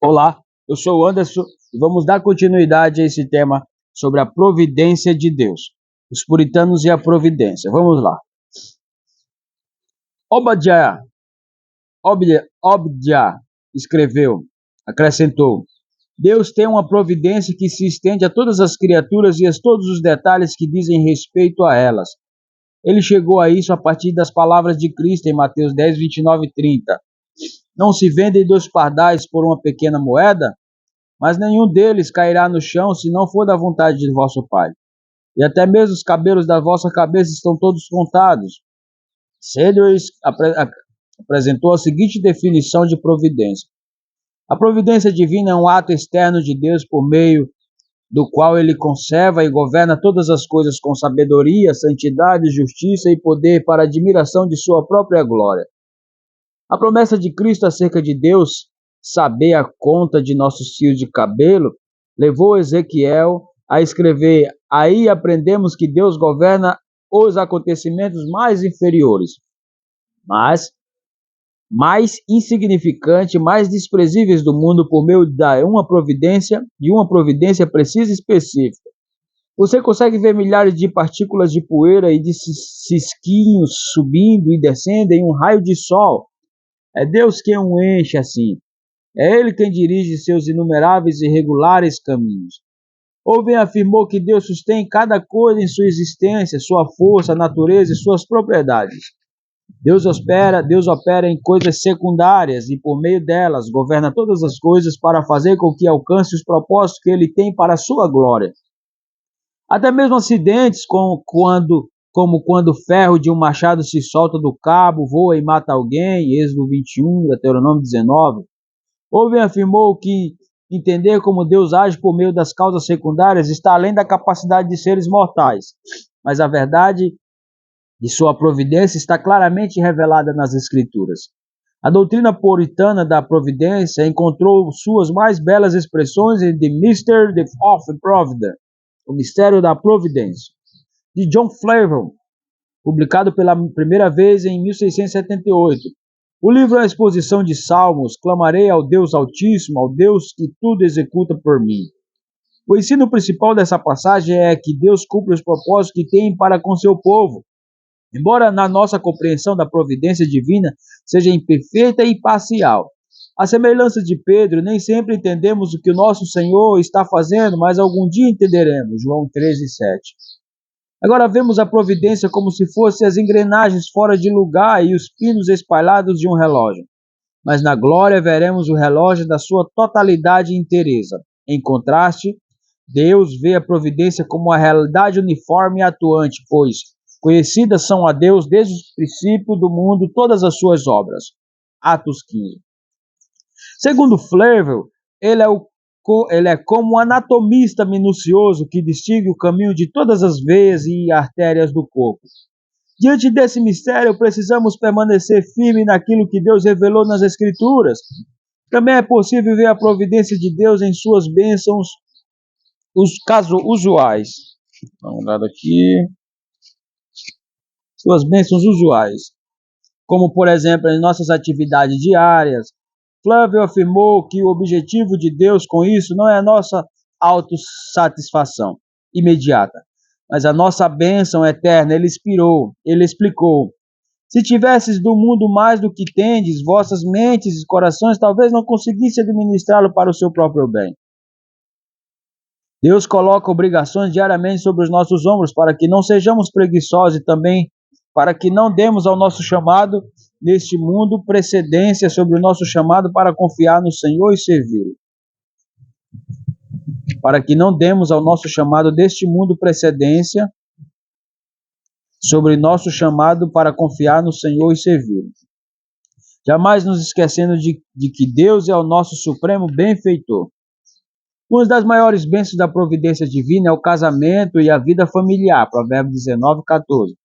Olá, eu sou o Anderson e vamos dar continuidade a esse tema sobre a providência de Deus. Os puritanos e a providência. Vamos lá. Obadiah escreveu, acrescentou: Deus tem uma providência que se estende a todas as criaturas e a todos os detalhes que dizem respeito a elas. Ele chegou a isso a partir das palavras de Cristo em Mateus 10, 29 e 30. Não se vendem 2 pardais por uma pequena moeda? Mas nenhum deles cairá no chão se não for da vontade de vosso Pai. E até mesmo os cabelos da vossa cabeça estão todos contados. Sedgwick apresentou a seguinte definição de providência. A providência divina é um ato externo de Deus por meio do qual ele conserva e governa todas as coisas com sabedoria, santidade, justiça e poder para a admiração de sua própria glória. A promessa de Cristo acerca de Deus saber a conta de nossos fios de cabelo levou Ezequiel a escrever: aí aprendemos que Deus governa os acontecimentos mais inferiores, mas mais insignificantes, mais desprezíveis do mundo por meio de uma providência precisa e específica. Você consegue ver milhares de partículas de poeira e de cisquinhos subindo e descendo em um raio de sol. É Deus quem o enche assim. É Ele quem dirige seus inumeráveis e regulares caminhos. Owen afirmou que Deus sustém cada coisa em sua existência, sua força, natureza e suas propriedades. Deus opera em coisas secundárias e por meio delas governa todas as coisas para fazer com que alcance os propósitos que Ele tem para a sua glória. Até mesmo acidentes como quando o ferro de um machado se solta do cabo, voa e mata alguém, Êxodo 21, Deuteronômio 19. Owen afirmou que entender como Deus age por meio das causas secundárias está além da capacidade de seres mortais, mas a verdade de sua providência está claramente revelada nas Escrituras. A doutrina puritana da providência encontrou suas mais belas expressões em The Mystery of Providence, o mistério da providência, de John Flavel, publicado pela primeira vez em 1678. O livro é uma exposição de salmos: clamarei ao Deus Altíssimo, ao Deus que tudo executa por mim. O ensino principal dessa passagem é que Deus cumpre os propósitos que tem para com seu povo. Embora na nossa compreensão da providência divina seja imperfeita e parcial. À semelhança de Pedro, nem sempre entendemos o que o nosso Senhor está fazendo, mas algum dia entenderemos. João 13, 7. Agora vemos a providência como se fossem as engrenagens fora de lugar e os pinos espalhados de um relógio. Mas na glória veremos o relógio da sua totalidade e inteireza. Em contraste, Deus vê a providência como a realidade uniforme e atuante, pois conhecidas são a Deus desde o princípio do mundo todas as suas obras. Atos 15. Segundo Flavel, ele é como um anatomista minucioso que distingue o caminho de todas as veias e artérias do corpo. Diante desse mistério, precisamos permanecer firme naquilo que Deus revelou nas Escrituras. Também é possível ver a providência de Deus em suas bênçãos, os casos usuais. Vamos dar aqui. Suas bênçãos usuais, como por exemplo em nossas atividades diárias. Flavel afirmou que o objetivo de Deus com isso não é a nossa autossatisfação imediata, mas a nossa bênção eterna. Ele explicou: se tivesses do mundo mais do que tendes, vossas mentes e corações talvez não conseguissem administrá-lo para o seu próprio bem. Deus coloca obrigações diariamente sobre os nossos ombros para que não sejamos preguiçosos e também para que não demos ao nosso chamado neste mundo precedência sobre o nosso chamado para confiar no Senhor e servi-lo. Para que não demos ao nosso chamado deste mundo precedência sobre nosso chamado para confiar no Senhor e servi-lo. Jamais nos esquecendo de que Deus é o nosso supremo benfeitor. Uma das maiores bênçãos da providência divina é o casamento e a vida familiar. Provérbios 19, 14.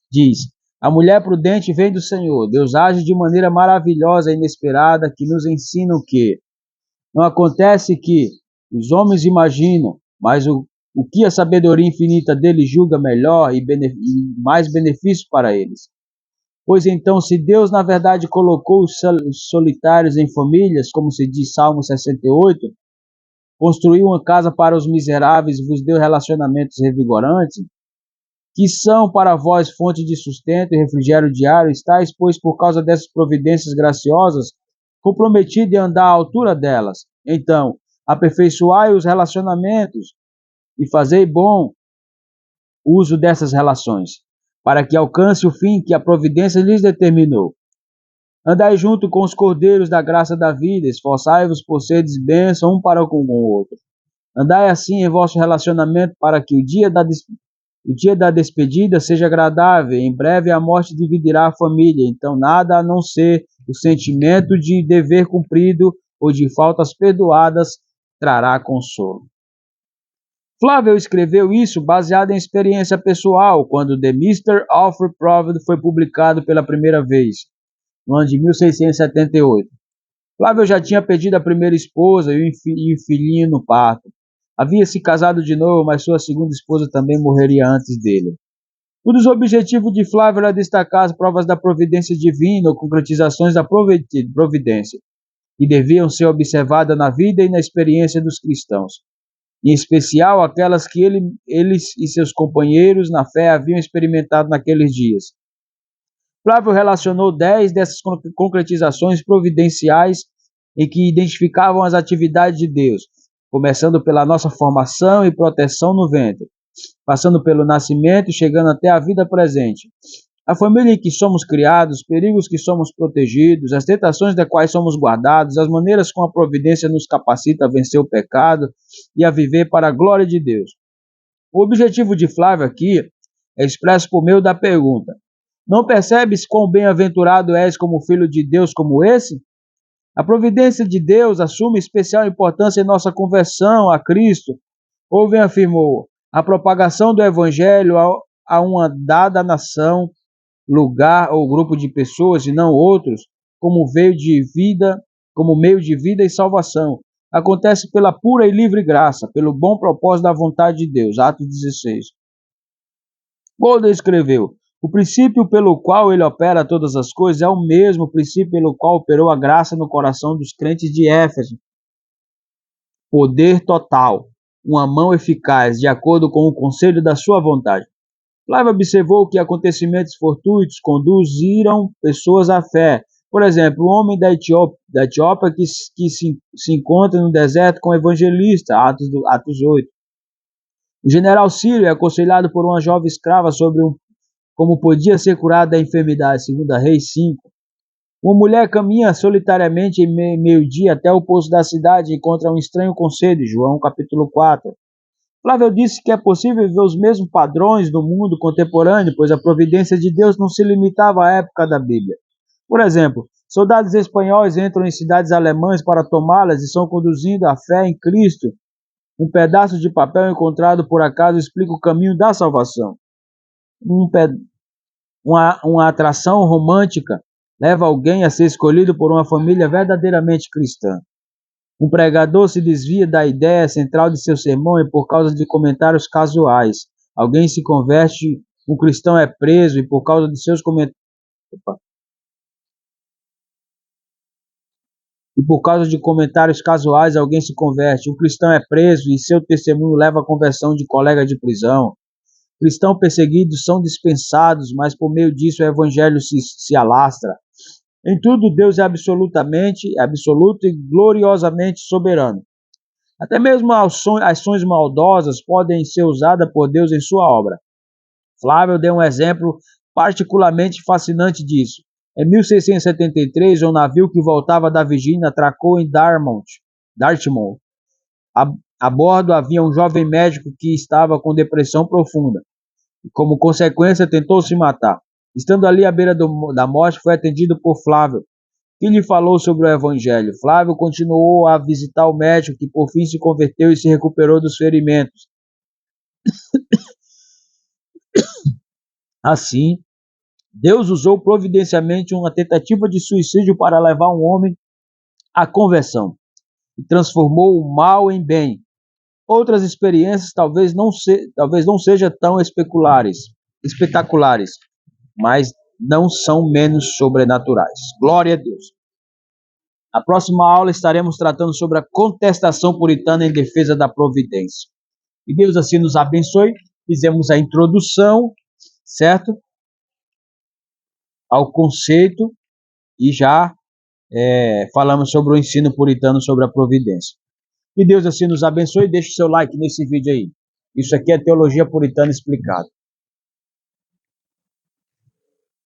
Diz: a mulher prudente vem do Senhor. Deus age de maneira maravilhosa e inesperada, que nos ensina o que não acontece que os homens imaginam, mas o que a sabedoria infinita dele julga melhor e mais benefício para eles. Pois então, se Deus na verdade colocou os solitários em famílias, como se diz Salmo 68, construiu uma casa para os miseráveis e vos deu relacionamentos revigorantes, que são para vós fonte de sustento e refrigério diário, estáis, pois, por causa dessas providências graciosas, comprometido em andar à altura delas. Então, aperfeiçoai os relacionamentos e fazei bom uso dessas relações, para que alcance o fim que a providência lhes determinou. Andai junto com os cordeiros da graça da vida, esforçai-vos por seres bênção um para com o outro. Andai assim em vosso relacionamento para que o dia da despedida seja agradável. Em breve a morte dividirá a família, então nada a não ser o sentimento de dever cumprido ou de faltas perdoadas trará consolo. Flávio escreveu isso baseado em experiência pessoal, quando The Mr. Alfred Provid foi publicado pela primeira vez, no ano de 1678. Flávio já tinha perdido a primeira esposa e o filhinho no parto. Havia se casado de novo, mas sua segunda esposa também morreria antes dele. Um dos objetivos de Flávio era destacar as provas da providência divina ou concretizações da providência, que deviam ser observadas na vida e na experiência dos cristãos, em especial aquelas que eles e seus companheiros na fé haviam experimentado naqueles dias. Flávio relacionou 10 dessas concretizações providenciais em que identificavam as atividades de Deus, começando pela nossa formação e proteção no ventre, passando pelo nascimento e chegando até a vida presente. A família em que somos criados, os perigos que somos protegidos, as tentações das quais somos guardados, as maneiras como a providência nos capacita a vencer o pecado e a viver para a glória de Deus. O objetivo de Flávio aqui é expresso por meio da pergunta: não percebes quão bem-aventurado és como filho de Deus como esse? A providência de Deus assume especial importância em nossa conversão a Cristo. Ouvem afirmou, a propagação do Evangelho a uma dada nação, lugar ou grupo de pessoas e não outros, como meio de vida e salvação. Acontece pela pura e livre graça, pelo bom propósito da vontade de Deus. Atos 16. Golden escreveu, o princípio pelo qual ele opera todas as coisas é o mesmo princípio pelo qual operou a graça no coração dos crentes de Éfeso. Poder total, uma mão eficaz, de acordo com o conselho da sua vontade. Flávio observou que acontecimentos fortuitos conduziram pessoas à fé. Por exemplo, o homem da Etiópia que se encontra no deserto com o evangelista, Atos 8. O general Sírio é aconselhado por uma jovem escrava sobre como podia ser curada da enfermidade, 2 Reis 5. Uma mulher caminha solitariamente em meio-dia até o poço da cidade e encontra um estranho conselho, João capítulo 4. Flávio disse que é possível ver os mesmos padrões no mundo contemporâneo, pois a providência de Deus não se limitava à época da Bíblia. Por exemplo, soldados espanhóis entram em cidades alemãs para tomá-las e são conduzidos à fé em Cristo. Um pedaço de papel encontrado por acaso explica o caminho da salvação. Uma atração romântica leva alguém a ser escolhido por uma família verdadeiramente cristã. Um pregador se desvia da ideia central de seu sermão e por causa de comentários casuais. Alguém se converte, um cristão é preso e por causa de seus comentários. E por causa de comentários casuais, alguém se converte. Um cristão é preso e seu testemunho leva à conversão de colega de prisão. Cristãos perseguidos são dispensados, mas por meio disso o evangelho se alastra. Em tudo, Deus é absoluto e gloriosamente soberano. Até mesmo ações maldosas podem ser usadas por Deus em sua obra. Flávio deu um exemplo particularmente fascinante disso. Em 1673, um navio que voltava da Virgínia atracou em Dartmouth. A bordo havia um jovem médico que estava com depressão profunda. Como consequência, tentou se matar. Estando ali à beira da morte, foi atendido por Flávio, que lhe falou sobre o Evangelho. Flávio continuou a visitar o médico, que por fim se converteu e se recuperou dos ferimentos. Assim, Deus usou providencialmente uma tentativa de suicídio para levar um homem à conversão e transformou o mal em bem. Outras experiências talvez não sejam tão espetaculares, mas não são menos sobrenaturais. Glória a Deus. Na próxima aula estaremos tratando sobre a contestação puritana em defesa da providência. Que Deus assim nos abençoe. Fizemos a introdução, certo? Ao conceito e já falamos sobre o ensino puritano sobre a providência. Que Deus assim nos abençoe. Deixe seu like nesse vídeo aí. Isso aqui é Teologia Puritana Explicado.